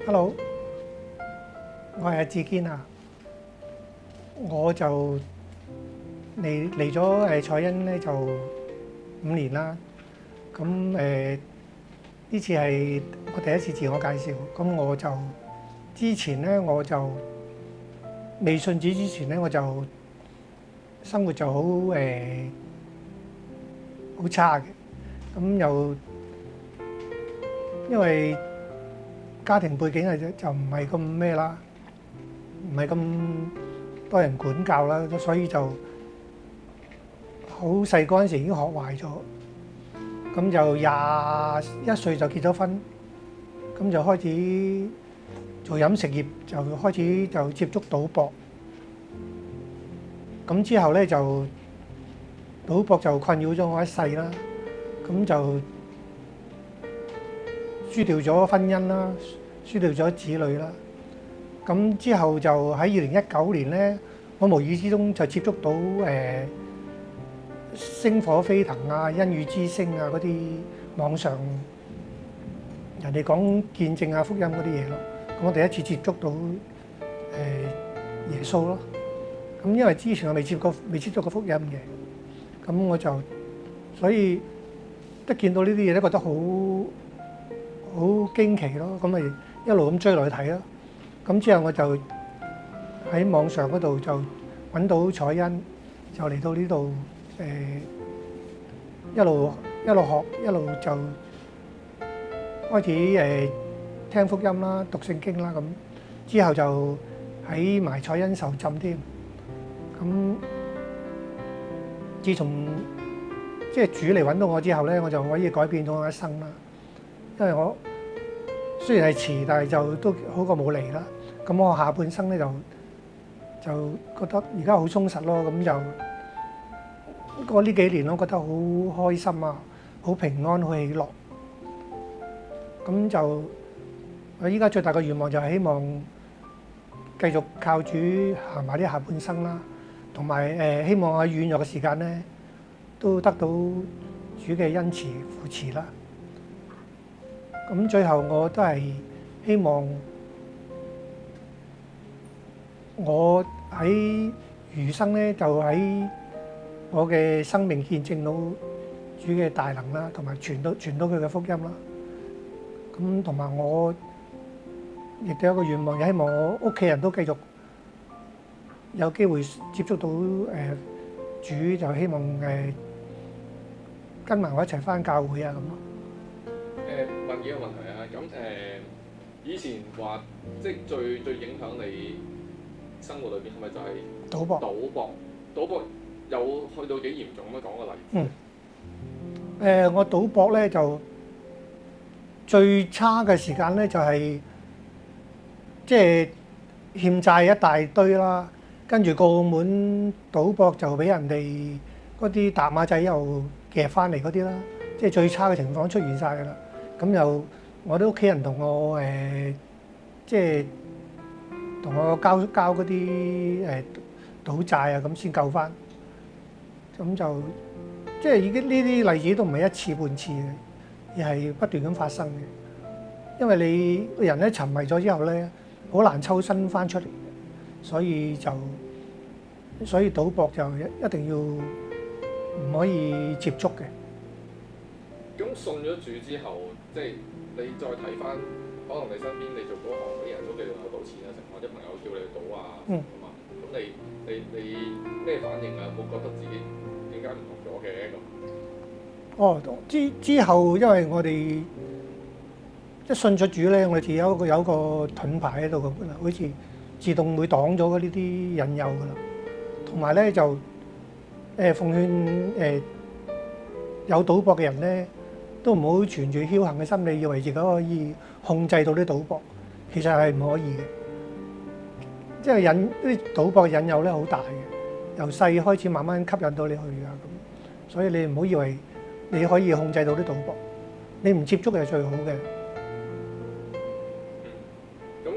Hello，我係阿志堅啊，我就嚟咗彩欣咧就5年啦。咁呢次係我第一次自我介紹。咁我就之前咧我就未信主之前咧我就生活就好差嘅。咁又因為家庭背景就唔係咁咩啦，唔係咁多人管教啦，所以就好細嗰陣時已經學壞咗。咁就21歲就結咗婚，咁就開始做飲食業，就開始就接觸賭博。咁之後咧就賭博就困擾咗我一世啦。咁就輸掉咗婚姻啦，輸掉咗子女啦。咁之後就喺2019年咧，我無意之中就接觸到星火飛騰啊、恩雨之聲啊嗰啲網上人哋講見證啊、福音嗰啲嘢咯。咁我第一次接觸到耶穌咯。咁因為之前我未接觸過福音嘅，咁我就所以一見到呢啲嘢都覺得好驚奇咯。咁咪一路咁追落去睇咯。咁之後我就喺網上嗰度就揾到彩欣，就嚟到呢度一路學，一路就開始聽福音啦、讀聖經啦。咁之後就喺埋彩欣受浸添。咁自從即係主嚟揾到我之後咧，我就可以改變到我一生啦。因為我雖然係遲，但係就都好過冇嚟啦。咁我下半生咧就覺得而家好充實咯。咁就過呢幾年我覺得好開心啊，好平安，好喜樂。咁就我依家最大嘅願望就係希望繼續靠主行埋啲下半生啦，同埋希望喺軟弱嘅時間咧都得到主嘅恩慈扶持啦。咁最後我都係希望我喺餘生咧就喺我嘅生命見證到主嘅大能啦，同埋傳到佢嘅福音啦。咁同埋我亦都有一個願望，就希望我屋企人都繼續有機會接觸到主，就希望跟埋我一齊返教會啊咁咯。問幾個問題啊，咁以前話即係最影響你生活裏邊係咪就係賭博？賭博有去到幾嚴重咁樣講個例子？我賭博咧就最差嘅時間咧就係即係欠債一大堆啦，跟住過澳門賭博就俾人哋嗰啲搭馬仔又夾翻嚟嗰啲啦，即係最差嘅情況出現晒㗎啦。咁又我啲屋企人同我即係同我交嗰啲賭債啊，咁先救翻。咁就即係已經呢啲例子都唔係一次半次嘅，而係不斷咁發生嘅。因為你個人咧沉迷咗之後咧，好難抽身翻出嚟，所以賭博就一定要唔可以接觸嘅。咁信咗主之後，即係你再睇翻，可能你身邊你做嗰行嗰啲人都繼續有賭錢啊，成或者朋友叫你去賭啊，咁你咩反應啊？有冇覺得自己點解唔同咗嘅咁？之後因為我哋即係信咗主咧，我哋自己有個盾牌喺度咁啦，好似自動會擋咗嗰呢啲引誘噶啦。同埋咧就奉勸有賭博嘅人咧，都唔好存住僥倖嘅心理，以為自己可以控制到啲賭博，其實係唔可以嘅。即係啲賭博嘅引誘咧好大嘅，由細開始慢慢吸引到你去啊咁。所以你唔好以為你可以控制到啲賭博，你唔接觸係最好嘅。咁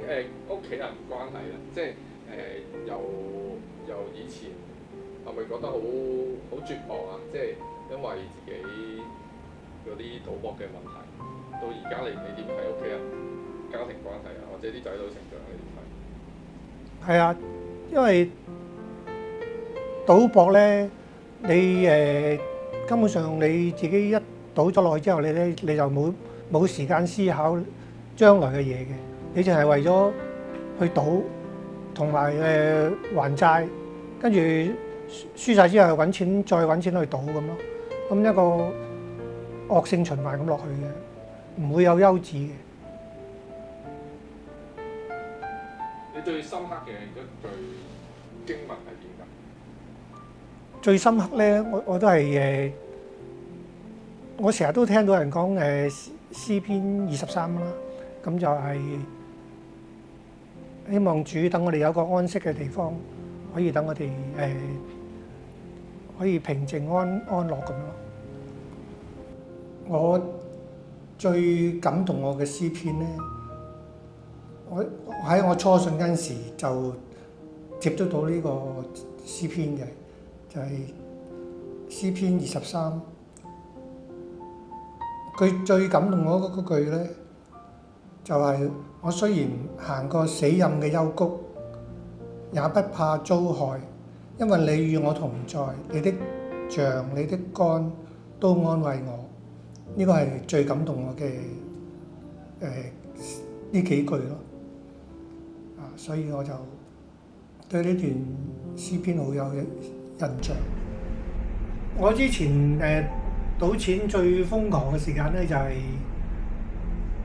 屋企人關係咧，即係由以前係咪覺得好絕望啊？即係因為自己嗰啲賭博嘅問題，到而家你點睇屋企人家庭關係啊，或者啲仔女成長你點睇？係啊，因為賭博咧，你根本上你自己一賭咗落去之後，你就冇時間思考將來嘅嘢嘅，你淨係為咗去賭同埋還債，跟住輸晒之後揾錢，再揾錢去賭咁咯，咁一個惡性循環咁落去嘅，唔會有休止嘅。你最深刻嘅一句經文係點㗎？最深刻咧，我都係我成日都聽到人講詩篇23啦，咁就係希望主等我哋有個安息嘅地方，可以等我哋可以平靜安樂咁咯。我最感動我嘅詩篇咧，我喺我初信嗰陣時就接觸到呢個詩篇嘅，就係詩篇23。佢最感動我嗰句咧，就係我雖然行過死蔭嘅幽谷，也不怕遭害，因為你與我同在，你的杖、你的竿都安慰我。呢個係最感動我嘅呢幾句咯。所以我就對呢段詩篇好有印象。我之前賭錢最瘋狂嘅時間咧，就係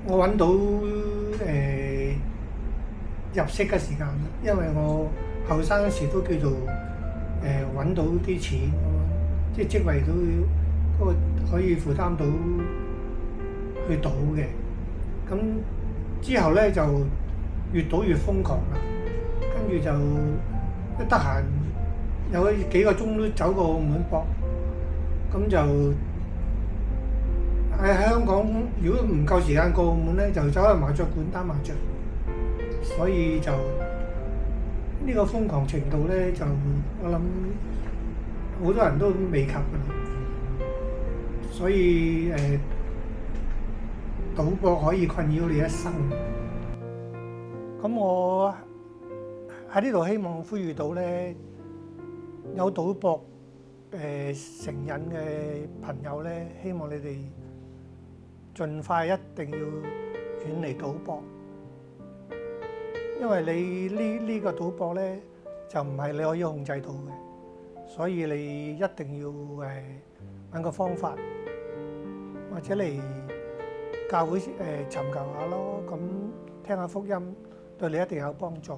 我揾到入息嘅時間，因為我後生嗰時都叫做揾到啲錢，即係職位都嗰個可以負擔到去賭嘅。咁之後咧就越賭越瘋狂啦，跟住就一得閒有幾個鐘都走過澳門博，咁就喺香港如果唔夠時間過澳門咧，就走去麻雀館打麻雀，所以就呢個瘋狂程度咧，就我諗好多人都未及㗎啦。所以賭博可以困擾你一生。咁我喺呢度希望呼籲到咧，有賭博成癮嘅朋友咧，希望你哋盡快一定要遠離賭博，因為你呢個賭博咧就唔係你可以控制到嘅，所以你一定要揾個方法，或者嚟教會尋求下咯，咁聽下福音對你一定有幫助嘅。